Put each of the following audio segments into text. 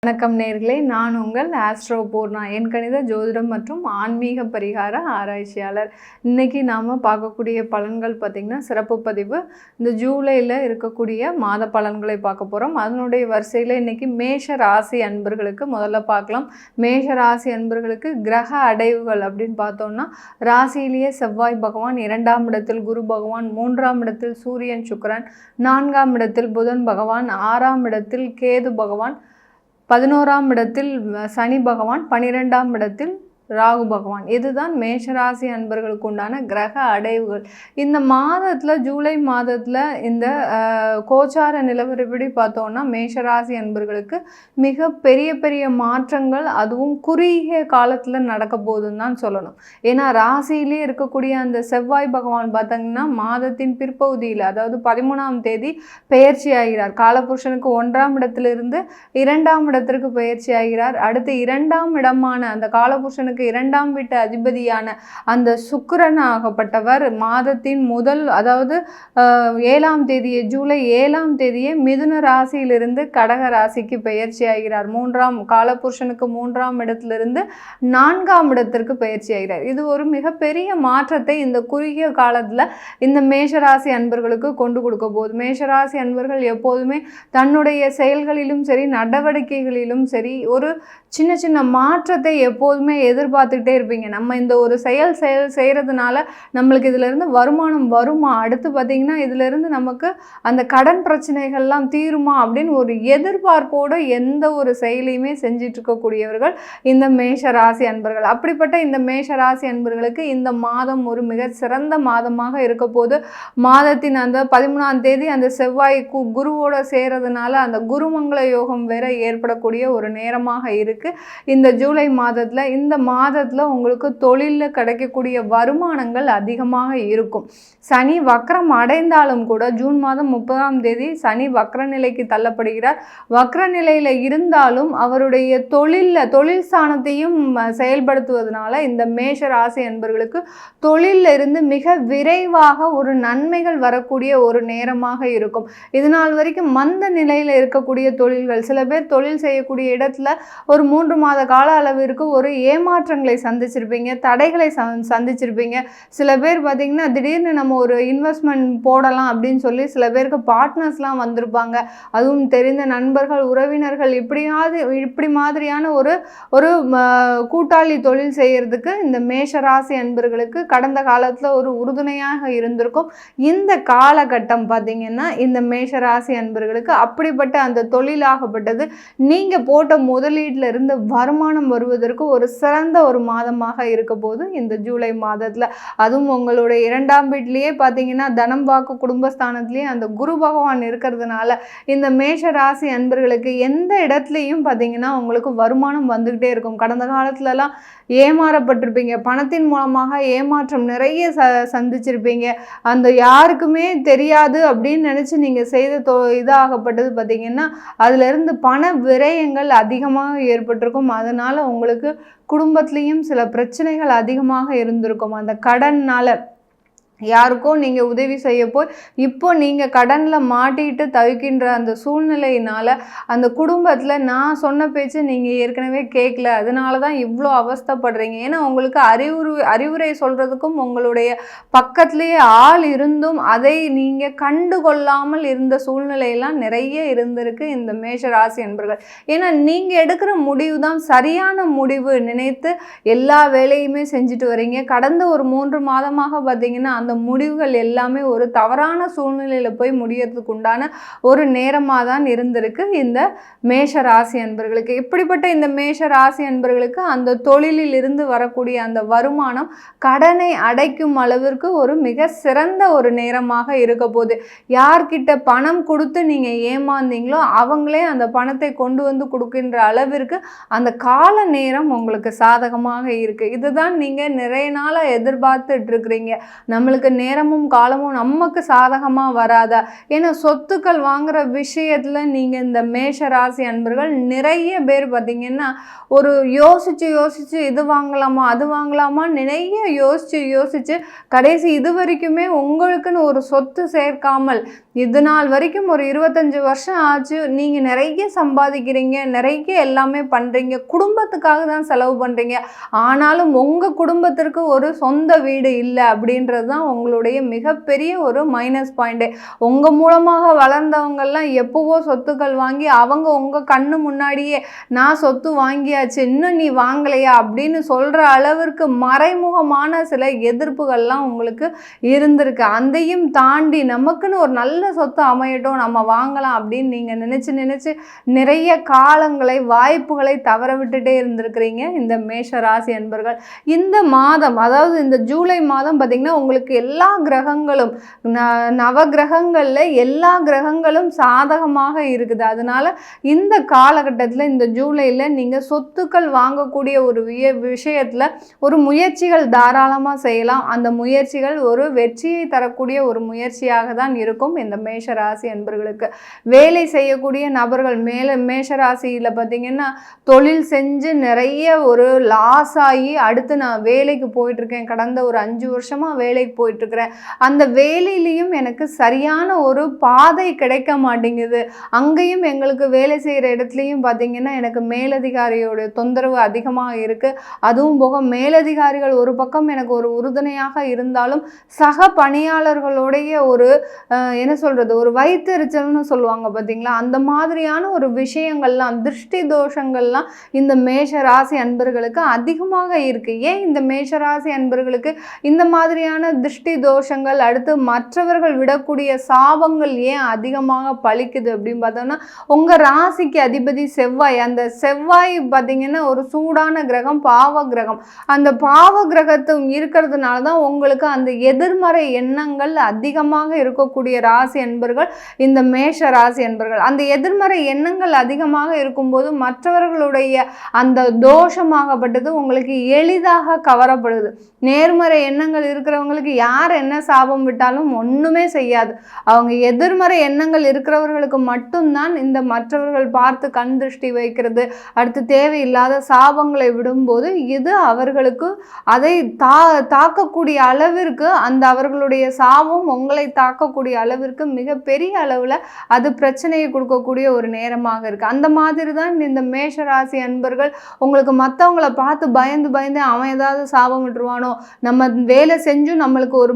வணக்கம் நேயர்களே, நான் உங்கள் ஆஸ்ட்ரோ பூர்ணா, என் கணித ஜோதிடம் மற்றும் ஆன்மீக பரிகார ஆராய்ச்சியாளர். இன்றைக்கி நாம் பார்க்கக்கூடிய பலன்கள் பார்த்திங்கன்னா சிறப்பு பதிவு. இந்த ஜூலையில் இருக்கக்கூடிய மாத பலன்களை பார்க்க போகிறோம். அதனுடைய வரிசையில் இன்றைக்கி மேஷ ராசி அன்பர்களுக்கு முதல்ல பார்க்கலாம். மேஷ ராசி அன்பர்களுக்கு கிரக அடைவுகள் அப்படின்னு பார்த்தோம்னா, ராசியிலேயே செவ்வாய் பகவான், 2ஆம் இடத்தில் குரு பகவான், 3ஆம் இடத்தில் சூரியன் சுக்கிரன், 4ஆம் இடத்தில் புதன் பகவான், 6ஆம் இடத்தில் கேது பகவான், 11ஆம் இடத்தில் சனி பகவான், 12ஆம் இடத்தில் ராகு பகவான். இதுதான் மேஷராசி அன்பர்களுக்கு உண்டான கிரக அடைவுகள். இந்த மாதத்தில், ஜூலை மாதத்தில் இந்த கோச்சார நிலவரப்படி பார்த்தோன்னா மேஷராசி அன்பர்களுக்கு மிக பெரிய பெரிய மாற்றங்கள், அதுவும் குறுகிய காலத்தில் நடக்க போகுதுன்னு தான் சொல்லணும். ஏன்னா ராசியிலே இருக்கக்கூடிய அந்த செவ்வாய் பகவான் பார்த்தீங்கன்னா மாதத்தின் பிற்பகுதியில், அதாவது 13ஆம் தேதி பெயர்ச்சி ஆகிறார். காலபுருஷனுக்கு 1ஆம் இடத்திலிருந்து 2ஆம் இடத்திற்கு பெயர்ச்சி ஆகிறார். அடுத்து 2ஆம் இடமான அந்த காலபுருஷனுக்கு 2ஆம் வீட்டு அதிபதியான அந்த சுக்கிரன் ஆகப்பட்டவர் மாதத்தின் முதல், அதாவது 7ஆம் தேதியே, ஜூலை 7ஆம் தேதியே மிதுன ராசியிலிருந்து கடக ராசிக்கு பெயர்ச்சி ஆகிறார். காலபுருஷனுக்கு 3ஆம் இடத்திலிருந்து 4ஆம் இடத்திற்கு பெயர்ச்சி ஆகிறார். இது ஒரு மிகப்பெரிய மாற்றத்தை இந்த குறுகிய காலத்தில் இந்த மேஷராசி அன்பர்களுக்கு கொண்டு கொடுக்க போகுது. மேஷராசி அன்பர்கள் எப்போதுமே தன்னுடைய செயல்களிலும் சரி, நடவடிக்கைகளிலும் சரி, ஒரு சின்ன சின்ன மாற்றத்தை எப்போதுமே எதிர்பார்த்துக்கிட்டே இருப்பீங்க. நம்ம இந்த ஒரு செயல் செய்கிறதுனால நம்மளுக்கு இதிலேருந்து வருமானம் வருமா, அடுத்து பார்த்திங்கன்னா இதிலேருந்து நமக்கு அந்த கடன் பிரச்சனைகள்லாம் தீருமா அப்படின்னு ஒரு எதிர்பார்ப்போடு எந்த ஒரு செயலையுமே செஞ்சிட்டு இருக்கக்கூடியவர்கள் இந்த மேஷ ராசி அன்பர்கள். அப்படிப்பட்ட இந்த மேஷ ராசி அன்பர்களுக்கு இந்த மாதம் ஒரு மிக சிறந்த மாதமாக இருக்க போது. மாதத்தின் அந்த 13ஆம் தேதி அந்த செவ்வாய் குருவோட சேரதுனால அந்த குருமங்கள யோகம் வேற ஏற்படக்கூடிய ஒரு நேரமாக இருக்கு இந்த ஜூலை மாதத்தில். இந்த மாதத்தில் உங்களுக்கு தொழிலில் கிடைக்கக்கூடிய வருமானங்கள் அதிகமாக இருக்கும். சனி வக்ரம் அடைந்தாலும் கூட ஜூன் மாதம் 30ஆம் தேதி சனி வக்ர நிலைக்கு தள்ளப்படுகிறார். வக்ர நிலையில் இருந்தாலும் அவருடைய தொழில் ஸ்தானத்தையும் செயல்படுத்துவதனால இந்த மேஷ ராசி என்பவர்களுக்கு தொழிலில் இருந்து மிக விரைவாக ஒரு நன்மைகள் வரக்கூடிய ஒரு நேரமாக இருக்கும். இதனால் வரைக்கும் மந்த நிலையில் இருக்கக்கூடிய தொழில்கள், சில பேர் தொழில் செய்யக்கூடிய இடத்துல ஒரு 3 மாத கால அளவிற்கு ஒரு ஏமாற்றங்களை சந்திச்சிருப்பீங்க, தடைகளை சந்திச்சிருப்பீங்க. சில பேர் பார்த்திங்கன்னா திடீர்னு நம்ம ஒரு இன்வெஸ்ட்மெண்ட் போடலாம் அப்படின்னு சொல்லி சில பேருக்கு பார்ட்னர்ஸ்லாம் வந்திருப்பாங்க. அதுவும் தெரிந்த நண்பர்கள், உறவினர்கள், இப்படி மாதிரியான ஒரு கூட்டாளி தொழில் செய்கிறதுக்கு இந்த மேஷராசி அன்பர்களுக்கு கடந்த காலத்தில் ஒரு உறுதுணையாக இருந்திருக்கும். இந்த காலகட்டம் பார்த்திங்கன்னா இந்த மேஷராசி அன்பர்களுக்கு அப்படிப்பட்ட அந்த தொழிலாகப்பட்டது நீங்கள் போட்ட முதலீட்டில் இருந்து வருமானம் வருவதற்கு ஒரு சிறந்த ஒரு மாதமாக இருக்க போது இந்த ஜூலை மாதத்தில். அதுவும் உங்களுடைய 2ஆம் வீட்டிலேயே பார்த்தீங்கன்னா தனம் வாக்கு குடும்பஸ்தானத்திலேயே அந்த குரு பகவான் இருக்கிறதுனால இந்த மேஷ ராசி அன்பர்களுக்கு எந்த இடத்துலையும் பார்த்தீங்கன்னா உங்களுக்கு வருமானம் வந்துக்கிட்டே இருக்கும். கடந்த காலத்துலலாம் ஏமாறப்பட்டிருப்பீங்க, பணத்தின் மூலமாக ஏமாற்றம் நிறைய சந்திச்சிருப்பீங்க. அந்த யாருக்குமே தெரியாது அப்படின்னு நினச்சி நீங்கள் செய்த இதாகப்பட்டது பார்த்திங்கன்னா அதிலிருந்து பண விரயங்கள் அதிகமாக ஏற்பட்டிருக்கும். அதனால் உங்களுக்கு குடும்பத்திலையும் சில பிரச்சனைகள் அதிகமாக இருந்திருக்கும். அந்த கடனால் யாருக்கோ நீங்கள் உதவி செய்ய போய் இப்போ நீங்கள் கடனில் மாட்டிட்டு தவிக்கின்ற அந்த சூழ்நிலையினால் அந்த குடும்பத்தில் நான் சொன்ன பேச்சு நீங்கள் ஏற்கனவே கேட்கல, அதனால தான் இவ்வளோ அவஸ்தைப்படுறீங்க. ஏன்னா உங்களுக்கு அறிவுரை சொல்கிறதுக்கும் உங்களுடைய பக்கத்துலேயே ஆள் இருந்தும் அதை நீங்கள் கண்டுகொள்ளாமல் இருந்த சூழ்நிலையெல்லாம் நிறைய இருந்திருக்கு இந்த மேஷராசி என்பர்கள். ஏன்னா நீங்கள் எடுக்கிற முடிவு தான் சரியான முடிவு நினைத்து எல்லா வேலையுமே செஞ்சுட்டு வரீங்க. கடந்த ஒரு 3 மாதமாக பார்த்தீங்கன்னா அந்த முடிவுகள் எல்லாமே ஒரு தவறான சூழ்நிலையில் போய் முடியறதுக்கு உண்டான ஒரு நேரமாக தான் இருந்திருக்கு இந்த மேஷ ராசி அன்பர்களுக்கு. இப்படிப்பட்ட இந்த மேஷ ராசி அன்பர்களுக்கு அந்த தொழிலில் இருந்து வரக்கூடிய அந்த வருமானம் கடனை அடைக்கும் அளவிற்கு ஒரு மிக சிறந்த ஒரு நேரமாக இருக்க போகுது. யார்கிட்ட பணம் கொடுத்து நீங்கள் ஏமாந்தீங்களோ அவங்களே அந்த பணத்தை கொண்டு வந்து கொடுக்கின்ற அளவிற்கு அந்த கால நேரம் உங்களுக்கு சாதகமாக இருக்குது. இதுதான் நீங்கள் நிறைய நாளாக எதிர்பார்த்துட்டு இருக்கிறீங்க. நம்மளுக்கு நம்மளுக்கு நேரமும் காலமும் நமக்கு சாதகமாக வராதா? ஏன்னா சொத்துக்கள் வாங்குற விஷயத்தில் நீங்கள் இந்த மேஷ ராசி அன்பர்கள் நிறைய பேர் பார்த்தீங்கன்னா ஒரு யோசித்து இது வாங்கலாமா அது வாங்கலாமா நிறைய யோசித்து கடைசி இது வரைக்குமே உங்களுக்குன்னு ஒரு சொத்து சேர்க்காமல் இது நாள் வரைக்கும் ஒரு 25 வருஷம் ஆச்சு, நீங்கள் நிறைய சம்பாதிக்கிறீங்க, நிறைய எல்லாமே பண்ணுறீங்க, குடும்பத்துக்காக தான் செலவு பண்ணுறீங்க, ஆனாலும் உங்கள் குடும்பத்திற்கு ஒரு சொந்த வீடு இல்லை அப்படின்றது தான் உங்களுடைய மிகப்பெரிய ஒரு மைனஸ் பாயிண்ட்டு. உங்கள் மூலமாக வளர்ந்தவங்கெல்லாம் எப்போவோ சொத்துக்கள் வாங்கி அவங்க உங்கள் கண்ணு முன்னாடியே நான் சொத்து வாங்கியாச்சு இன்னும் நீ வாங்கலையா அப்படின்னு சொல்கிற அளவிற்கு மறைமுகமான சில எதிர்ப்புகள்லாம் உங்களுக்கு இருந்திருக்கு. அதையும் தாண்டி நமக்குன்னு ஒரு நல்ல சொத்து அமையட்டும் நம்ம வாங்கலாம் அப்படின்னு நீங்கள் நினச்சி நிறைய காலங்களை வாய்ப்புகளை தவற விட்டுட்டே இருந்திருக்கிறீங்க இந்த மேஷ ராசி அன்பர்கள். இந்த மாதம் அதாவது இந்த ஜூலை மாதம் பார்த்திங்கன்னா உங்களுக்கு எல்லா கிரகங்களும் நவகிரகங்களில் எல்லா கிரகங்களும் சாதகமாக இருக்குது. அதனால் இந்த காலகட்டத்தில் இந்த ஜூலையில் நீங்கள் சொத்துக்கள் வாங்கக்கூடிய ஒரு விஷயத்தில் ஒரு முயற்சிகள் தாராளமாக செய்யலாம். அந்த முயற்சிகள் ஒரு வெற்றியை தரக்கூடிய ஒரு முயற்சியாக தான் இருக்கும் இந்த மேஷ ராசி அன்பர்களுக்கு. வேலை செய்யக்கூடிய நபர்கள் மேஷ ராசியில் பார்த்தீங்கன்னா தொழில் செஞ்சு நிறைய ஒரு லாஸ் ஆகி அடுத்து நான் வேலைக்கு போயிட்டுருக்கேன், கடந்த ஒரு 5 வருஷமாக வேலைக்கு போயிட்டுருக்கிறேன், அந்த வேலையிலையும் எனக்கு சரியான ஒரு பாதை கிடைக்க மாட்டேங்குது, அங்கேயும் எங்களுக்கு வேலை செய்கிற இடத்துலையும் பார்த்தீங்கன்னா எனக்கு மேலதிகாரியோட தொந்தரவு அதிகமாக இருக்குது, அதுவும் போக மேலதிகாரிகள் ஒரு பக்கம் எனக்கு ஒரு உறுதுணையாக இருந்தாலும் சக பணியாளர்களுடைய ஒரு என்ன சொல்கிறது ஒரு வயிற்றெரிச்சல்னு சொல்லுவாங்க பார்த்தீங்களா, அந்த மாதிரியான ஒரு விஷயங்கள்லாம் திருஷ்டி தோஷங்கள்லாம் இந்த மேஷ ராசி அன்பர்களுக்கு அதிகமாக இருக்குது. ஏன் இந்த மேஷ ராசி அன்பர்களுக்கு இந்த மாதிரியான திருஷ்டி தோஷங்கள் அடுத்து மற்றவர்கள் விடக்கூடிய சாபங்கள் ஏன் அதிகமாக பலிக்குது அப்படின்னு பார்த்தோம்னா உங்கள் ராசிக்கு அதிபதி செவ்வாய். அந்த செவ்வாய் பார்த்தீங்கன்னா ஒரு சூடான கிரகம், பாவ கிரகம். அந்த பாவ கிரகத்தும் இருக்கிறதுனால தான் உங்களுக்கு அந்த எதிர்மறை எண்ணங்கள் அதிகமாக இருக்கக்கூடிய ராசி என்பர்கள் இந்த மேஷ ராசி என்பர்கள். அந்த எதிர்மறை எண்ணங்கள் அதிகமாக இருக்கும்போது மற்றவர்களுடைய அந்த தோஷமாகப்பட்டது உங்களுக்கு எளிதாக கவரப்படுது. நேர்மறை எண்ணங்கள் இருக்கிறவங்களுக்கு யார் என்ன சாபம் விட்டாலும் ஒன்றுமே செய்யாது. அவங்க எதிர்மறை எண்ணங்கள் இருக்கிறவர்களுக்கு மட்டும்தான் இந்த மற்றவர்கள் பார்த்து கண் திருஷ்டி வைக்கிறது, அடுத்து தேவையில்லாத சாபங்களை விடும்போது இது அவர்களுக்கு அதை தாக்கக்கூடிய அளவிற்கு அந்த அவர்களுடைய சாபம் உங்களை தாக்கக்கூடிய அளவிற்கு மிகப்பெரிய அளவில் அது பிரச்சனையை கொடுக்கக்கூடிய ஒரு நேரமாக இருக்குது. அந்த மாதிரி தான் இந்த மேஷ ராசி அன்பர்கள் உங்களுக்கு மற்றவங்கள பார்த்து பயந்து அவன் ஏதாவது சாபம் விட்டுருவானோ, நம்ம வேலை செஞ்சும் நம்மளுக்கு ஒரு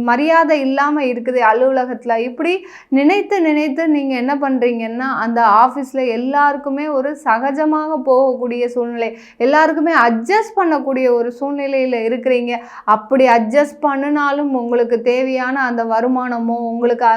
மரியாதை இல்லாமல் இருக்குது அலுவலகத்தில், இப்படி நினைத்து நீங்கள் என்ன பண்ணுறீங்கன்னா அந்த ஆஃபீஸில் எல்லாருக்குமே ஒரு சகஜமாக போகக்கூடிய சூழ்நிலை, எல்லாருக்குமே அட்ஜஸ்ட் பண்ணக்கூடிய ஒரு சூழ்நிலையில் இருக்கிறீங்க. அப்படி அட்ஜஸ்ட் பண்ணினாலும் உங்களுக்கு தேவையான அந்த வருமானமோ உங்களுக்கு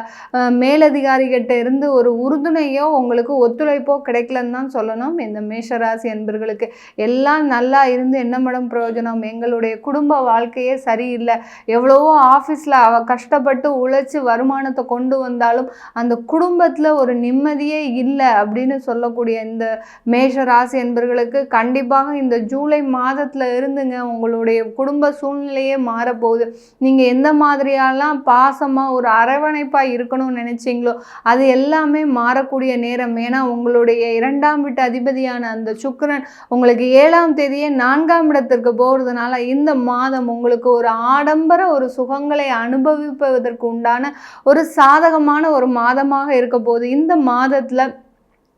மேலதிகாரிகிட்ட இருந்து ஒரு உறுதுணையோ உங்களுக்கு ஒத்துழைப்போ கிடைக்கலன்னு தான் சொல்லணும். இந்த மேஷராசி அன்பர்களுக்கு எல்லாம் நல்லா இருந்து என்ன மேடம் பிரயோஜனம், எங்களுடைய குடும்ப வாழ்க்கையே சரியில்லை, எவ்வளவோ ஆஃபீஸில் கஷ்டப்பட்டு உழைச்சி வருமானத்தை கொண்டு வந்தாலும் அந்த குடும்பத்தில் ஒரு நிம்மதியே இல்லை அப்படின்னு சொல்லக்கூடிய இந்த மேஷராசி அன்பர்களுக்கு கண்டிப்பாக இந்த ஜூலை மாதத்தில் இருந்துங்க உங்களுடைய குடும்ப சூழ்நிலையே மாறப்போகுது. நீங்கள் எந்த மாதிரியெல்லாம் பாசமாக ஒரு அரவணைப்பாக இருக்கணும்னு நினைச்சீங்களோ அது எல்லாமே மாறக்கூடிய நேரம். ஏன்னா உங்களுடைய 2ஆம் வீட்டு அதிபதியான அந்த சுக்கிரன் உங்களுக்கு 7ஆம் தேதியே 4ஆம் இடத்திற்கு போகிறதுனால இந்த மாதம் உங்களுக்கு ஒரு ஆடம்பர ஒரு சுகங்களை அனுபவிப்பதற்கு உண்டான ஒரு சாதகமான ஒரு மாதமாக இருக்க போகுது. இந்த மாதத்தில்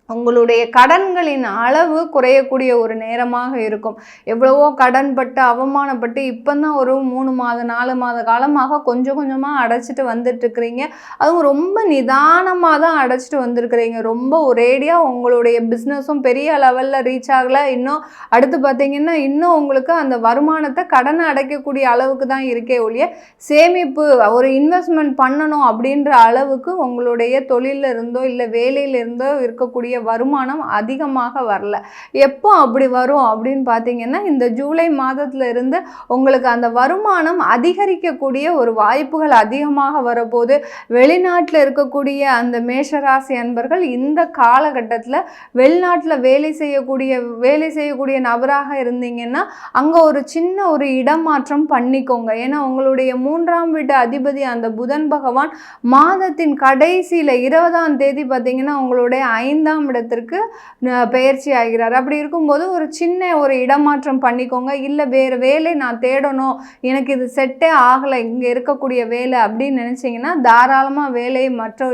உங்களுடைய கடன்களின் அளவு குறையக்கூடிய ஒரு நேரமாக இருக்கும். எவ்வளவோ கடன்பட்டு அவமானப்பட்டு இப்போ தான் ஒரு 3 மாத 4 மாத காலமாக கொஞ்சமாக அடைச்சிட்டு வந்துட்டுருக்கிறீங்க. அதுவும் ரொம்ப நிதானமாக தான் அடைச்சிட்டு வந்திருக்கிறீங்க. ரொம்ப ஒரேடியாக உங்களுடைய பிஸ்னஸும் பெரிய லெவலில் ரீச் ஆகலை. இன்னும் அடுத்து பார்த்திங்கன்னா இன்னும் உங்களுக்கு அந்த வருமானத்தை கடனை அடைக்கக்கூடிய அளவுக்கு தான் இருக்கே ஒழிய சேமிப்பு ஒரு இன்வெஸ்ட்மெண்ட் பண்ணணும் அப்படின்ற அளவுக்கு உங்களுடைய தொழிலில் இருந்தோ இல்லை வேலையில் இருந்தோ இருக்கக்கூடிய வருமானம் அதிகமாக வரல. எப்போ அப்படி வரும் அப்படின்னு பார்த்தீங்கன்னா, இந்த ஜூலை மாதத்துல இருந்து உங்களுக்கு அந்த வருமானம் அதிகரிக்கக்கூடிய ஒரு வாய்ப்புகள் அதிகமாக வரப்போகுது. வெளிநாட்டில் இருக்கக்கூடிய அந்த மேஷராசி அன்பர்கள் இந்த காலகட்டத்தில் வெளிநாட்டில் வேலை செய்யக்கூடிய நபராக இருந்தீங்கன்னா அங்கே ஒரு சின்ன ஒரு இடமாற்றம் பண்ணிக்கோங்க. ஏன்னா உங்களுடைய 3ஆம் வீட்டு அதிபதி அந்த புதன் பகவான் மாதத்தின் கடைசியில் 20ஆம் தேதி பார்த்தீங்கன்னா உங்களுடைய 5ஆம் இடத்திற்கு பெயர்ச்சி ஆகிறார். அப்படி இருக்கும்போது ஒரு சின்ன ஒரு இடமாற்றம் பண்ணிக்கோங்க. இல்லை வேறு வேலை நான் தேடணும், எனக்கு இது செட்டே ஆகலை இங்கே இருக்கக்கூடிய வேலை அப்படின்னு நினச்சிங்கன்னா தாராளமாக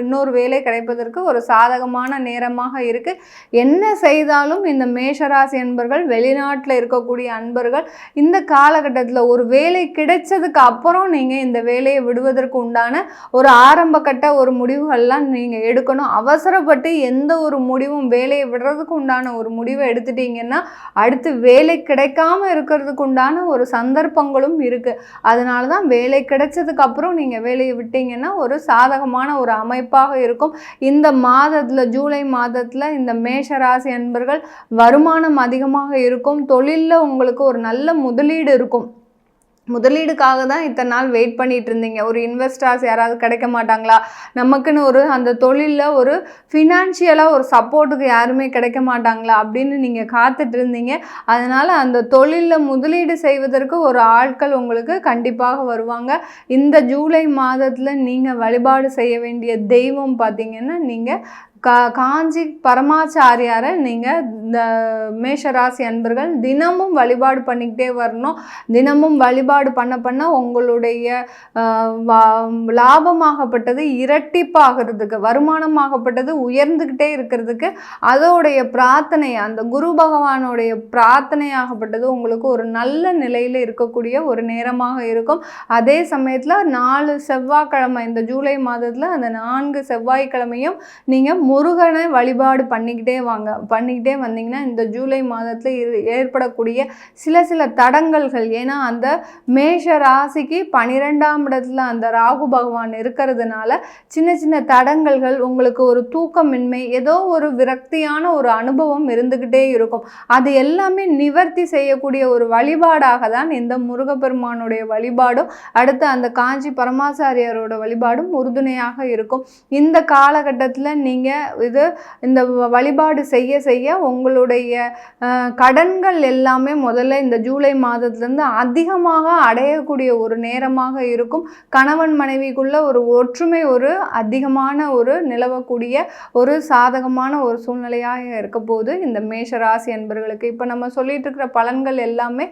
இன்னொரு வேலை கிடைப்பதற்கு ஒரு சாதகமான நேரமாக இருக்குது. என்ன செய்தாலும் இந்த மேஷராசி அன்பர்கள், வெளிநாட்டில் இருக்கக்கூடிய அன்பர்கள் இந்த காலகட்டத்தில் ஒரு வேலை கிடைச்சதுக்கு அப்புறம் நீங்கள் இந்த வேலையை விடுவதற்கு உண்டான ஒரு ஆரம்ப கட்ட ஒரு முடிவுகள்லாம் நீங்கள் எடுக்கணும். அவசரப்பட்டு எந்த ஒரு முடிவும் வேலையை விடுறதுக்கு உண்டான ஒரு முடிவை எடுத்துட்டீங்கன்னா அடுத்து வேலை கிடைக்காம இருக்கிறதுக்கு உண்டான ஒரு சந்தர்ப்பங்களும் இருக்குது. அதனால தான் வேலை கிடைச்சதுக்கு அப்புறம் நீங்கள் வேலையை விட்டீங்கன்னா ஒரு சாதகமான ஒரு அமைப்பாக இருக்கும். இந்த மாதத்தில் ஜூலை மாதத்தில் இந்த மேஷராசி அன்பர்கள் வருமானம் அதிகமாக இருக்கும். தொழிலில் உங்களுக்கு ஒரு நல்ல முதலீடு இருக்கும். முதலீடுக்காக தான் இத்தனை நாள் வெயிட் பண்ணிட்டு இருந்தீங்க. ஒரு இன்வெஸ்டர்ஸ் யாராவது கிடைக்க மாட்டாங்களா, நமக்குன்னு ஒரு அந்த தொழிலில் ஒரு ஃபினான்ஷியலாக ஒரு சப்போர்ட்டுக்கு யாருமே கிடைக்க மாட்டாங்களா அப்படின்னு நீங்கள் காத்துட்டு இருந்தீங்க. அதனால் அந்த தொழிலில் முதலீடு செய்வதற்கு ஒரு ஆட்கள் உங்களுக்கு கண்டிப்பாக வருவாங்க. இந்த ஜூலை மாதத்தில் நீங்கள் வழிபாடு செய்ய வேண்டிய தெய்வம் பார்த்தீங்கன்னா நீங்கள் காஞ்சி பரமாச்சாரியாரை நீங்கள் இந்த மேஷராசி அன்பர்கள் தினமும் வழிபாடு பண்ணிக்கிட்டே வரணும். தினமும் வழிபாடு பண்ண உங்களுடைய லாபமாகப்பட்டது இரட்டிப்பாகிறதுக்கு, வருமானமாகப்பட்டது உயர்ந்துக்கிட்டே இருக்கிறதுக்கு அதோடைய பிரார்த்தனை, அந்த குரு பகவானுடைய பிரார்த்தனையாகப்பட்டது உங்களுக்கு ஒரு நல்ல நிலையில் இருக்கக்கூடிய ஒரு நேரமாக இருக்கும். அதே சமயத்தில் 4 செவ்வாய்க்கிழமை இந்த ஜூலை மாதத்தில் அந்த 4 செவ்வாய்க்கிழமையும் நீங்கள் முருகனை வழிபாடு பண்ணிக்கிட்டே வந்தீங்கன்னா இந்த ஜூலை மாதத்தில் ஏற்படக்கூடிய சில தடங்கல்கள், ஏன்னா அந்த மேஷ ராசிக்கு 12ஆம் இடத்துல அந்த ராகு பகவான் இருக்கிறதுனால சின்ன தடங்கல்கள், உங்களுக்கு ஒரு தூக்கமின்மை, ஏதோ ஒரு விரக்தியான ஒரு அனுபவம் இருந்துக்கிட்டே இருக்கும். அது எல்லாமே நிவர்த்தி செய்யக்கூடிய ஒரு வழிபாடாக தான் இந்த முருகப்பெருமானுடைய வழிபாடும் அடுத்து அந்த காஞ்சி பரமாச்சாரியாரோட வழிபாடும் உறுதுணையாக இருக்கும். இந்த காலகட்டத்தில் நீங்கள் இந்த வழிபாடு செய்ய உங்களுடைய கடன்கள் எல்லாமே முதல்ல இந்த ஜூலை மாதத்துலேருந்து அதிகமாக அடையக்கூடிய ஒரு நேரமாக இருக்கும். கணவன் மனைவிக்குள்ள ஒரு ஒற்றுமை ஒரு அதிகமான ஒரு நிலவக்கூடிய ஒரு சாதகமான ஒரு சூழ்நிலையாக இருக்க போது இந்த மேஷராசி அன்பர்களுக்கு. இப்போ நம்ம சொல்லிட்டு இருக்கிற பலன்கள் எல்லாமே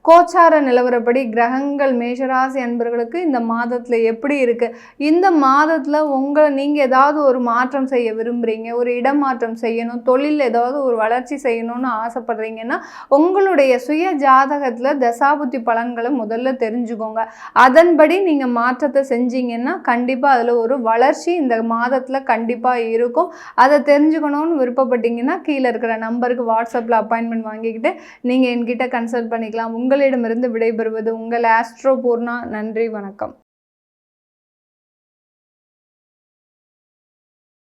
கோச்சார நிலவரப்படி கிரகங்கள் மேஷராசி அன்பர்களுக்கு இந்த மாதத்தில் எப்படி இருக்குது, இந்த மாதத்தில் நீங்கள் ஏதாவது ஒரு மாற்றம் செய்ய விரும்புகிறீங்க, ஒரு இடமாற்றம் செய்யணும், தொழில் ஏதாவது ஒரு வளர்ச்சி செய்யணும்னு ஆசைப்படுறீங்கன்னா உங்களுடைய சுய ஜாதகத்தில் தசாபுத்தி பலன்களை முதல்ல தெரிஞ்சுக்கோங்க. அதன்படி நீங்கள் மாற்றத்தை செஞ்சீங்கன்னா கண்டிப்பாக அதில் ஒரு வளர்ச்சி இந்த மாதத்தில் கண்டிப்பாக இருக்கும். அதை தெரிஞ்சுக்கணும்னு விருப்பப்பட்டீங்கன்னா கீழே இருக்கிற நம்பருக்கு வாட்ஸ்அப்பில் அப்பாயின்மெண்ட் வாங்கிக்கிட்டு நீங்கள் என்கிட்ட கன்சல்ட் பண்ணிக்கலாம். உங்களிடமிருந்து விடைபெறுவது உங்கள் ஆஸ்ட்ரோ பூர்ணா. நன்றி, வணக்கம்.